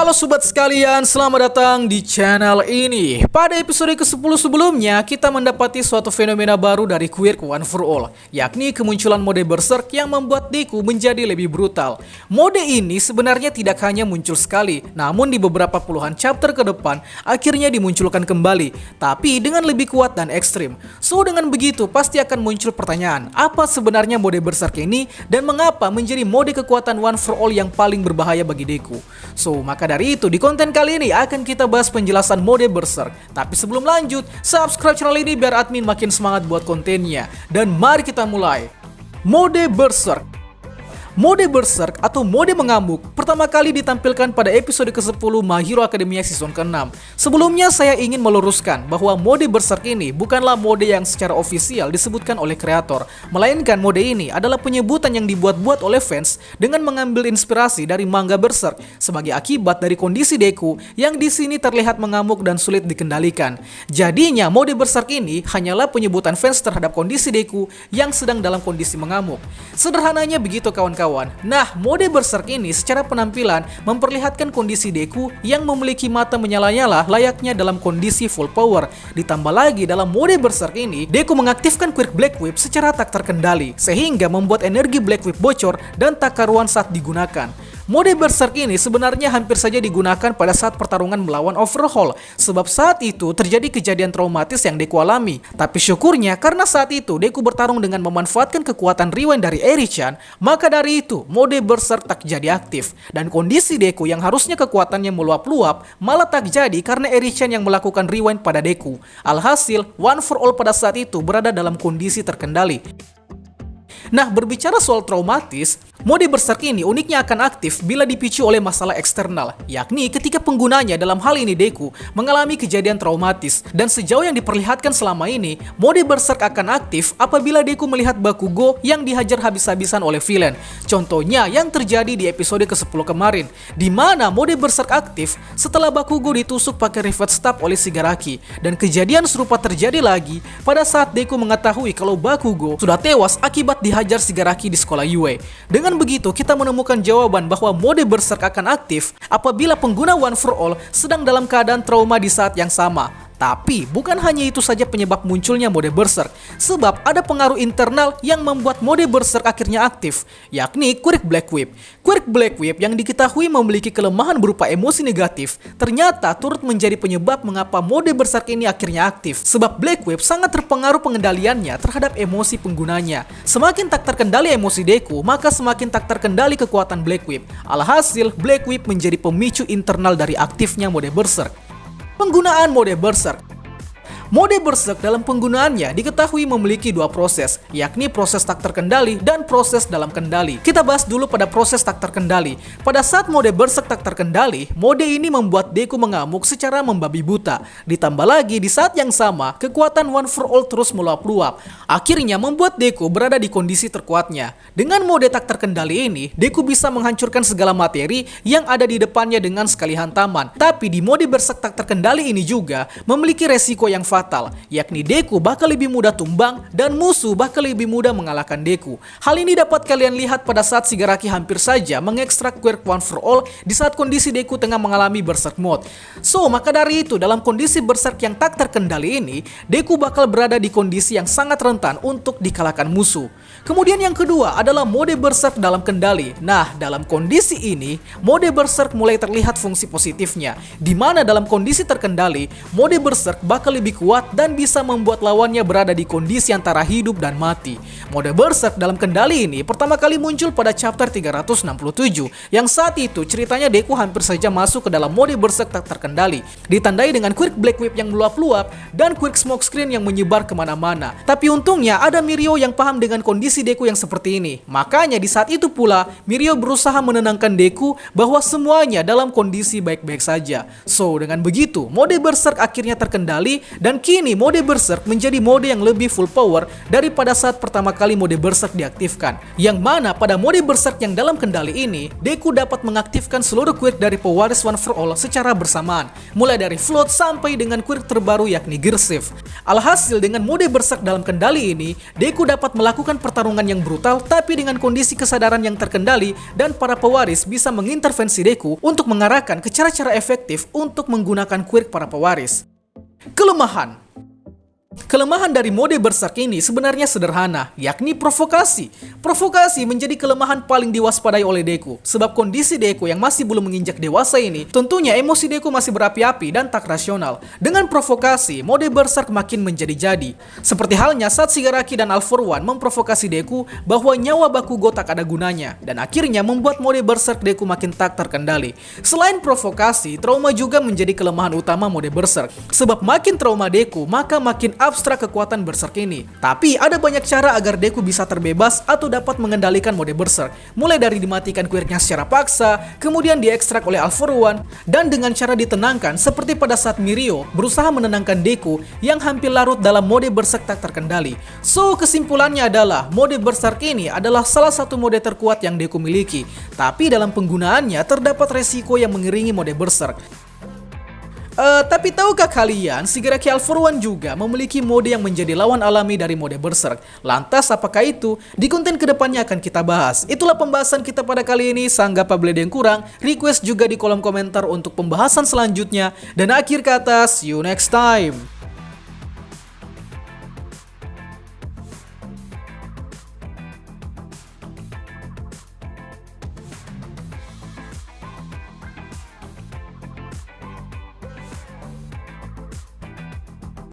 Halo sobat sekalian, selamat datang di channel ini. Pada episode ke-10 sebelumnya, kita mendapati suatu fenomena baru dari Quirk One for All, yakni kemunculan mode Berserk yang membuat Deku menjadi lebih brutal. Mode ini sebenarnya tidak hanya muncul sekali, namun di beberapa puluhan chapter ke depan, akhirnya dimunculkan kembali, tapi dengan lebih kuat dan ekstrim. So, dengan begitu, pasti akan muncul pertanyaan, apa sebenarnya mode Berserk ini, dan mengapa menjadi mode kekuatan One for All yang paling berbahaya bagi Deku. So, maka dari itu, di konten kali ini akan kita bahas penjelasan mode Berserk. Tapi sebelum lanjut, subscribe channel ini biar admin makin semangat buat kontennya. Dan mari kita mulai. Mode Berserk. Mode Berserk atau mode mengamuk pertama kali ditampilkan pada episode ke-10 My Hero Academia season ke-6. Sebelumnya saya ingin meluruskan bahwa mode Berserk ini bukanlah mode yang secara ofisial disebutkan oleh kreator, melainkan mode ini adalah penyebutan yang dibuat-buat oleh fans dengan mengambil inspirasi dari manga Berserk sebagai akibat dari kondisi Deku yang di sini terlihat mengamuk dan sulit dikendalikan. Jadinya mode Berserk ini hanyalah penyebutan fans terhadap kondisi Deku yang sedang dalam kondisi mengamuk. Sederhananya begitu kawan-kawan. Nah, mode Berserk ini secara penampilan memperlihatkan kondisi Deku yang memiliki mata menyala-nyala layaknya dalam kondisi full power. Ditambah lagi dalam mode Berserk ini, Deku mengaktifkan Quirk Black Whip secara tak terkendali, sehingga membuat energi Black Whip bocor dan tak karuan saat digunakan. Mode Berserk ini sebenarnya hampir saja digunakan pada saat pertarungan melawan Overhaul, sebab saat itu terjadi kejadian traumatis yang Deku alami. Tapi syukurnya karena saat itu Deku bertarung dengan memanfaatkan kekuatan rewind dari Eri-chan, maka dari itu mode Berserk tak jadi aktif. Dan kondisi Deku yang harusnya kekuatannya meluap-luap malah tak jadi karena Eri-chan yang melakukan rewind pada Deku. Alhasil, One for All pada saat itu berada dalam kondisi terkendali. Nah, berbicara soal traumatis, mode Berserk ini uniknya akan aktif bila dipicu oleh masalah eksternal, yakni ketika penggunanya dalam hal ini Deku mengalami kejadian traumatis. Dan sejauh yang diperlihatkan selama ini, mode Berserk akan aktif apabila Deku melihat Bakugo yang dihajar habis-habisan oleh villain. Contohnya yang terjadi di episode ke-10 kemarin, di mana mode Berserk aktif setelah Bakugo ditusuk pakai Rivet Staff oleh Shigaraki. Dan kejadian serupa terjadi lagi pada saat Deku mengetahui kalau Bakugo sudah tewas akibat dihajar Shigaraki di sekolah Yue. Dengan begitu, kita menemukan jawaban bahwa mode Berserk akan aktif apabila pengguna One for All sedang dalam keadaan trauma di saat yang sama. Tapi bukan hanya itu saja penyebab munculnya mode Berserk, sebab ada pengaruh internal yang membuat mode Berserk akhirnya aktif, yakni Quirk Black Whip. Quirk Black Whip yang diketahui memiliki kelemahan berupa emosi negatif, ternyata turut menjadi penyebab mengapa mode Berserk ini akhirnya aktif, sebab Black Whip sangat terpengaruh pengendaliannya terhadap emosi penggunanya. Semakin tak terkendali emosi Deku, maka semakin tak terkendali kekuatan Black Whip. Alhasil, Black Whip menjadi pemicu internal dari aktifnya mode Berserk. Penggunaan mode Berserk. Mode Berserk dalam penggunaannya diketahui memiliki dua proses, yakni proses tak terkendali dan proses dalam kendali. Kita bahas dulu pada proses tak terkendali. Pada saat mode Berserk tak terkendali, mode ini membuat Deku mengamuk secara membabi buta. Ditambah lagi di saat yang sama, kekuatan One for All terus meluap-luap. Akhirnya membuat Deku berada di kondisi terkuatnya. Dengan mode tak terkendali ini, Deku bisa menghancurkan segala materi yang ada di depannya dengan sekali hantaman. Tapi di mode Berserk tak terkendali ini juga memiliki resiko yang fatal, yakni Deku bakal lebih mudah tumbang dan musuh bakal lebih mudah mengalahkan Deku. Hal ini dapat kalian lihat pada saat Shigaraki hampir saja mengekstrak Quirk One for All di saat kondisi Deku tengah mengalami Berserk mode. So, maka dari itu dalam kondisi Berserk yang tak terkendali ini, Deku bakal berada di kondisi yang sangat rentan untuk dikalahkan musuh. Kemudian yang kedua adalah mode Berserk dalam kendali. Nah, dalam kondisi ini, mode Berserk mulai terlihat fungsi positifnya, di mana dalam kondisi terkendali, mode Berserk bakal lebih kuat dan bisa membuat lawannya berada di kondisi antara hidup dan mati. Mode Berserk dalam kendali ini pertama kali muncul pada chapter 367, yang saat itu ceritanya Deku hampir saja masuk ke dalam mode Berserk tak terkendali, ditandai dengan Quirk Black Whip yang meluap-luap dan Quirk Smoke Screen yang menyebar kemana-mana. Tapi untungnya ada Mirio yang paham dengan kondisi Deku yang seperti ini. Makanya di saat itu pula, Mirio berusaha menenangkan Deku bahwa semuanya dalam kondisi baik-baik saja. So, dengan begitu, mode Berserk akhirnya terkendali dan Dan kini mode Berserk menjadi mode yang lebih full power daripada saat pertama kali mode Berserk diaktifkan. Yang mana pada mode Berserk yang dalam kendali ini, Deku dapat mengaktifkan seluruh quirk dari pewaris One for All secara bersamaan, mulai dari float sampai dengan quirk terbaru yakni Gear Shift. Alhasil dengan mode Berserk dalam kendali ini, Deku dapat melakukan pertarungan yang brutal tapi dengan kondisi kesadaran yang terkendali, dan para pewaris bisa mengintervensi Deku untuk mengarahkan ke cara-cara efektif untuk menggunakan quirk para pewaris. Kelemahan dari mode Berserk ini sebenarnya sederhana, yakni provokasi. Provokasi menjadi kelemahan paling diwaspadai oleh Deku, sebab kondisi Deku yang masih belum menginjak dewasa ini, tentunya emosi Deku masih berapi-api dan tak rasional. Dengan provokasi, mode Berserk makin menjadi-jadi. Seperti halnya saat Shigaraki dan All For One memprovokasi Deku bahwa nyawa Bakugo tak ada gunanya, dan akhirnya membuat mode Berserk Deku makin tak terkendali. Selain provokasi, trauma juga menjadi kelemahan utama mode Berserk, sebab makin trauma Deku, maka makin abstrak kekuatan Berserk ini. Tapi ada banyak cara agar Deku bisa terbebas atau dapat mengendalikan mode Berserk, mulai dari dimatikan quirknya secara paksa, kemudian diekstrak oleh All For One, dan dengan cara ditenangkan seperti pada saat Mirio berusaha menenangkan Deku yang hampir larut dalam mode Berserk tak terkendali. So, kesimpulannya adalah mode Berserk ini adalah salah satu mode terkuat yang Deku miliki, tapi dalam penggunaannya terdapat resiko yang mengiringi mode Berserk. Tapi tahukah kalian, Shigaraki All For One juga memiliki mode yang menjadi lawan alami dari mode Berserk. Lantas apakah itu? Di konten kedepannya akan kita bahas. Itulah pembahasan kita pada kali ini. Sanggap apabila ada yang kurang, request juga di kolom komentar untuk pembahasan selanjutnya. Dan akhir kata, see you next time.